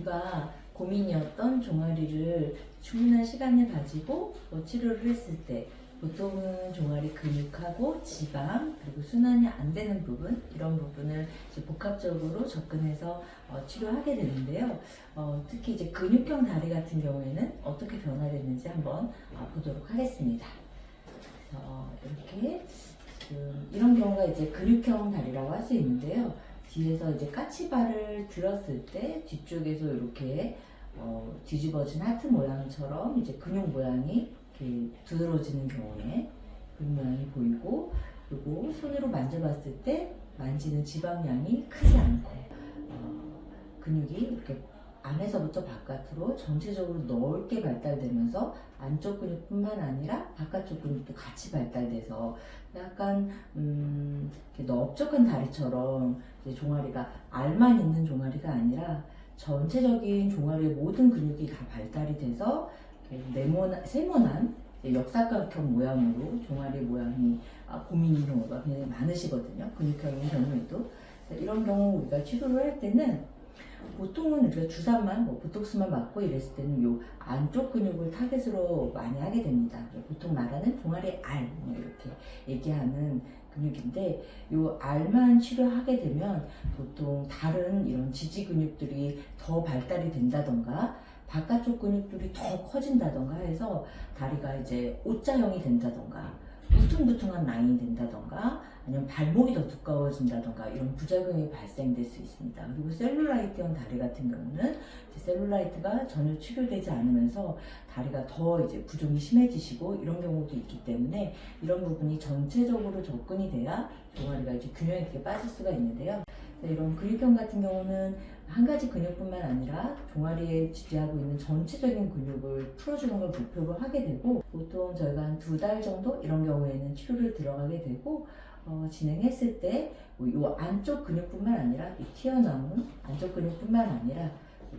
우리가 고민이었던 종아리를 충분한 시간을 가지고 치료를 했을 때 보통은 종아리 근육하고 지방 그리고 순환이 안 되는 부분, 이런 부분을 이제 복합적으로 접근해서 치료하게 되는데요. 특히 이제 근육형 다리 같은 경우에는 어떻게 변화됐는지 한번 보도록 하겠습니다. 그래서 이렇게 이런 경우가 이제 근육형 다리라고 할 수 있는데요. 뒤에서 이제 까치발을 들었을 때 뒤쪽에서 이렇게 뒤집어진 하트 모양처럼 이제 근육 모양이 이렇게 두드러지는 경우에 근육 모양이 보이고, 그리고 손으로 만져봤을 때 만지는 지방량이 크지 않고 근육이 이렇게 안에서부터 바깥으로 전체적으로 넓게 발달되면서 안쪽 근육뿐만 아니라 바깥쪽 근육도 같이 발달돼서 약간 넓적한 다리처럼 이제 종아리가 알만 있는 종아리가 아니라 전체적인 종아리의 모든 근육이 다 발달이 돼서 세모난 역삼각형 모양으로 종아리 모양이 고민인 경우가 굉장히 많으시거든요. 근육형인 경우에도. 이런 경우 우리가 치료를 할 때는 보통은 우리가 주사만, 보톡스만 맞고 이랬을 때는 요 안쪽 근육을 타겟으로 많이 하게 됩니다. 보통 말하는 종아리 알, 이렇게 얘기하는 근육인데, 요 알만 치료하게 되면 보통 다른 이런 지지 근육들이 더 발달이 된다던가, 바깥쪽 근육들이 더 커진다던가 해서 다리가 이제 O자형이 된다던가, 울퉁불퉁한 라인이 된다던가, 아니면 발목이 더 두꺼워진다던가 이런 부작용이 발생될 수 있습니다. 그리고 셀룰라이트형 다리 같은 경우는 셀룰라이트가 전혀 치료되지 않으면서 다리가 더 이제 부종이 심해지시고 이런 경우도 있기 때문에 이런 부분이 전체적으로 접근이 돼야 종아리가 이제 균형 있게 빠질 수가 있는데요. 이런 근육형 같은 경우는 한 가지 근육뿐만 아니라 종아리에 지지하고 있는 전체적인 근육을 풀어주는 걸 목표로 하게 되고, 보통 저희가 한 2달 정도 이런 경우에는 치료를 들어가게 되고, 진행했을 때 이 안쪽 근육뿐만 아니라 이 튀어나온 안쪽 근육뿐만 아니라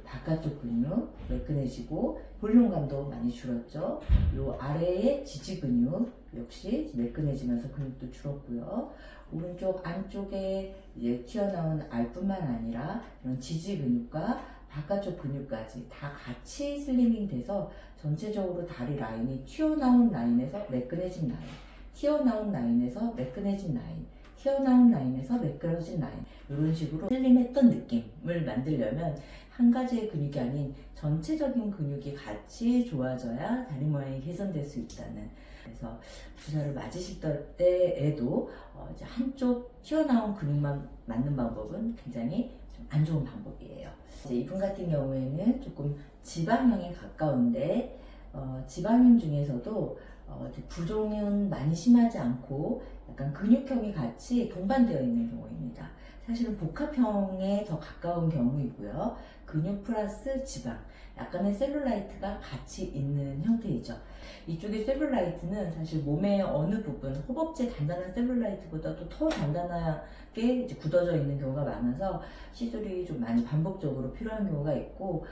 바깥쪽 근육 매끈해지고 볼륨감도 많이 줄었죠. 이 아래의 지지 근육 역시 매끈해지면서 근육도 줄었고요. 오른쪽 안쪽에 이제 튀어나온 알뿐만 아니라 이런 지지 근육과 바깥쪽 근육까지 다 같이 슬리밍 돼서 전체적으로 다리 라인이 튀어나온 라인에서 매끈해진 라인, 튀어나온 라인에서 매끈해진 라인, 튀어나온 라인에서 매끈해진 라인, 이런 식으로 슬림했던 느낌을 만들려면 한 가지의 근육이 아닌 전체적인 근육이 같이 좋아져야 다리 모양이 개선될 수 있다는. 그래서 주사를 맞으실 때에도 이제 한쪽 튀어나온 근육만 맞는 방법은 굉장히 좀 안 좋은 방법이에요. 이제 이분 같은 경우에는 조금 지방형에 가까운데 지방형 중에서도 부종은 많이 심하지 않고 약간 근육형이 같이 동반되어 있는 경우입니다. 사실은 복합형에 더 가까운 경우이고요. 근육 플러스 지방, 약간의 셀룰라이트가 같이 있는 형태이죠. 이쪽의 셀룰라이트는 사실 몸의 어느 부분, 허벅지 단단한 셀룰라이트보다도 더 단단하게 이제 굳어져 있는 경우가 많아서 시술이 좀 많이 반복적으로 필요한 경우가 있고,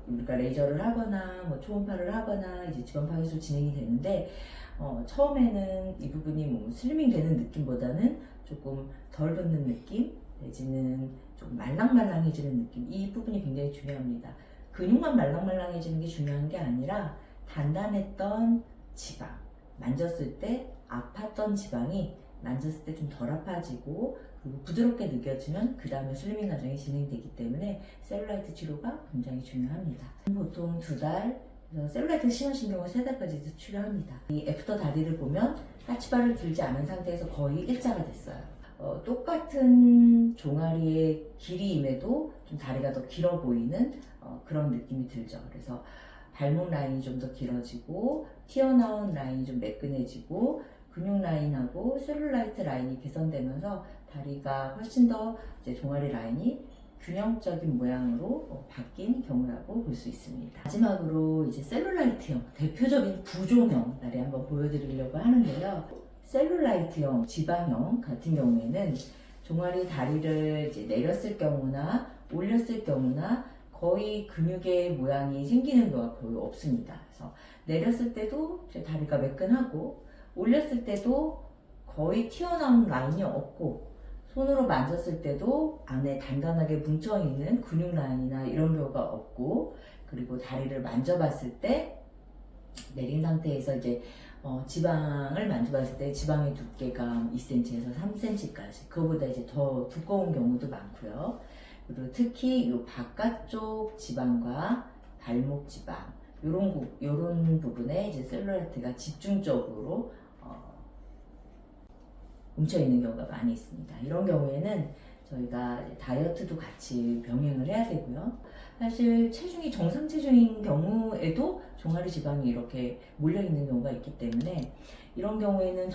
우리가 레이저를 하거나 초음파를 하거나 이제 지방파 기술 진행이 되는데, 처음에는 이 부분이 슬리밍 되는 느낌보다는 조금 덜 붙는 느낌, 내지는 좀 말랑말랑해지는 느낌, 이 부분이 굉장히 중요합니다. 근육만 말랑말랑해지는 게 중요한 게 아니라 단단했던 지방, 만졌을 때 아팠던 지방이 만졌을 때 좀 덜 아파지고 그리고 부드럽게 느껴지면 그 다음에 슬리밍 과정이 진행되기 때문에 셀룰라이트 치료가 굉장히 중요합니다. 보통 2달, 셀룰라이트 심하신 경우 3달까지도 치료합니다. 이 애프터 다리를 보면 까치발을 들지 않은 상태에서 거의 일자가 됐어요. 똑같은 종아리의 길이임에도 좀 다리가 더 길어 보이는 그런 느낌이 들죠. 그래서 발목 라인이 좀 더 길어지고 튀어나온 라인이 좀 매끈해지고 근육 라인하고 셀룰라이트 라인이 개선되면서 다리가 훨씬 더 이제 종아리 라인이 균형적인 모양으로 바뀐 경우라고 볼 수 있습니다. 마지막으로 이제 셀룰라이트형, 대표적인 부종형 다리 한번 보여드리려고 하는데요. 셀룰라이트형, 지방형 같은 경우에는 종아리 다리를 이제 내렸을 경우나 올렸을 경우나 거의 근육의 모양이 생기는 경우가 거의 없습니다. 그래서 내렸을 때도 다리가 매끈하고 올렸을 때도 거의 튀어나온 라인이 없고 손으로 만졌을 때도 안에 단단하게 뭉쳐있는 근육 라인이나 이런 경우가 없고, 그리고 다리를 만져봤을 때 내린 상태에서 이제 지방을 만져봤을 때 지방의 두께가 2cm에서 3cm까지, 그거보다 이제 더 두꺼운 경우도 많고요. 그리고 특히 이 바깥쪽 지방과 발목 지방, 요런 부분에 이제 셀룰라이트가 집중적으로 뭉쳐있는 경우가 많이 있습니다. 이런 경우에는 저희가 다이어트도 같이 병행을 해야 되고요. 사실 체중이 정상 체중인 경우에도 종아리 지방이 이렇게 몰려있는 경우가 있기 때문에, 이런 경우에는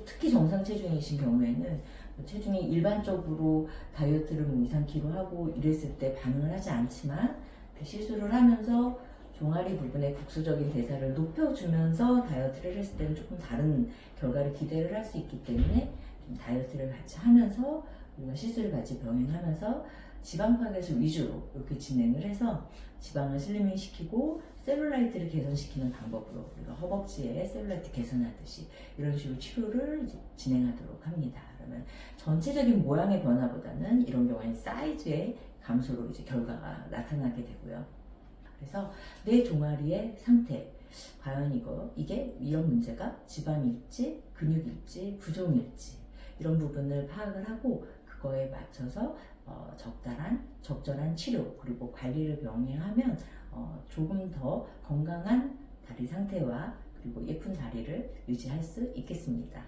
특히 정상 체중이신 경우에는 체중이 일반적으로 다이어트를 뭐 2, 3kg 하고 이랬을 때 반응을 하지 않지만, 실수를 하면서 종아리 부분의 국소적인 대사를 높여주면서 다이어트를 했을 때는 조금 다른 결과를 기대를 할 수 있기 때문에, 좀 다이어트를 같이 하면서 우리가 시술을 같이 병행하면서 지방 파괴술 위주로 이렇게 진행을 해서 지방을 슬리밍 시키고 셀룰라이트를 개선시키는 방법으로, 우리가 허벅지에 셀룰라이트 개선하듯이 이런 식으로 치료를 이제 진행하도록 합니다. 그러면 전체적인 모양의 변화보다는 이런 경우에는 사이즈의 감소로 이제 결과가 나타나게 되고요. 그래서 내 종아리의 상태, 과연 이게 이런 문제가 지방일지 근육일지 부종일지, 이런 부분을 파악을 하고 그거에 맞춰서 적절한 치료 그리고 관리를 병행하면 조금 더 건강한 다리 상태와 그리고 예쁜 다리를 유지할 수 있겠습니다.